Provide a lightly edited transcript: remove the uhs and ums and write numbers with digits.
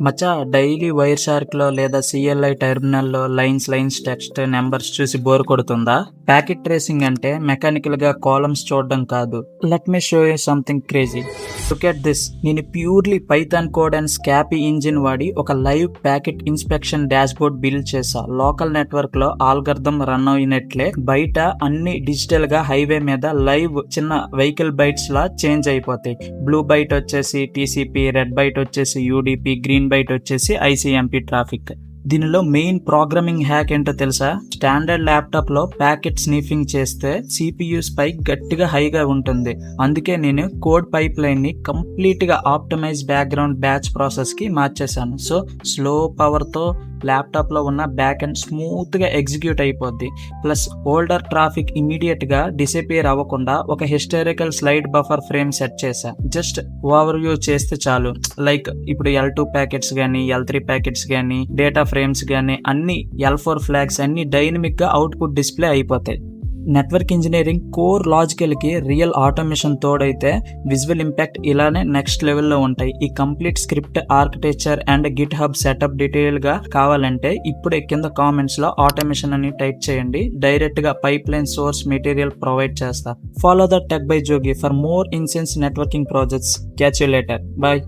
మచ్చా daily wire shark లో లేదా CLI terminal లో లైన్స్ టెక్స్ట్ నెంబర్స్ చూసి బోర్ కొడుతుందా? ప్యాకెట్ ట్రేసింగ్ అంటే మెకానికల్ గా కాలమ్స్ చూడడం కాదు. Let me show you something crazy. Look at this. నేను purely Python code and Scapy engine వాడి ఒక live packet inspection dashboard build చేసా. లోకల్ నెట్వర్క్ లో ఆల్గర్థం రన్ అయినట్లే బయట అన్ని డిజిటల్ గా హైవే మీద లైవ్ చిన్న వెహికల్ బైట్స్ లా చేంజ్ అయిపోతాయి. బ్లూ బైట్ వచ్చేసి టీసీపీ, రెడ్ బైట్ వచ్చేసి యూడిపి, గ్రీన్ బైట్ వచ్చేసి ఐసీఎంపీ ట్రాఫిక్. దీనిలో మెయిన్ ప్రోగ్రామింగ్ హ్యాక్ ఏంటో తెలుసా? స్టాండర్డ్ ల్యాప్టాప్ లో ప్యాకెట్ స్నీఫింగ్ చేస్తే CPU స్పైక్ గట్టిగా హైగా ఉంటుంది. అందుకే నేను కోడ్ పైప్ లైన్ ని కంప్లీట్ గా ఆప్టిమైజ్ బ్యాక్గ్రౌండ్ బ్యాచ్ ప్రాసెస్ కి మార్చేశాను. సో స్లో పవర్ తో ల్యాప్టాప్ లో ఉన్న బ్యాక్ ఎండ్ స్మూత్ గా ఎగ్జిక్యూట్ అయిపోద్ది. ప్లస్ ఓల్డర్ ట్రాఫిక్ ఇమీడియట్ గా డిసపియర్ అవ్వకుండా ఒక historical slide buffer frame set చేశా. జస్ట్ ఓవర్ వ్యూ చేస్తే చాలు. లైక్ ఇప్పుడు L2 ప్యాకెట్స్ గానీ, L3 ప్యాకెట్స్ గానీ, డేటా ఫ్రేమ్స్ గానీ అన్ని L4 ఫ్లాగ్స్ అన్ని డైనమిక్ గా అవుట్పుట్ డిస్ప్లే అయిపోతాయి. నెట్వర్క్ ఇంజనీరింగ్ కోర్ లాజికల్ కి రియల్ ఆటోమేషన్ తోడైతే విజువల్ ఇంపాక్ట్ ఇలానే నెక్స్ట్ లెవెల్లో ఉంటాయి. ఈ complete script architecture and Git hub setup detail గా కావాలంటే ఇప్పుడే కింద కామెంట్స్ లో ఆటోమేషన్ అని టైప్ చేయండి. డైరెక్ట్ గా pipeline source material provide చేస్తా. Follow the tech by Jogi for more insane networking projects. Catch you later. By.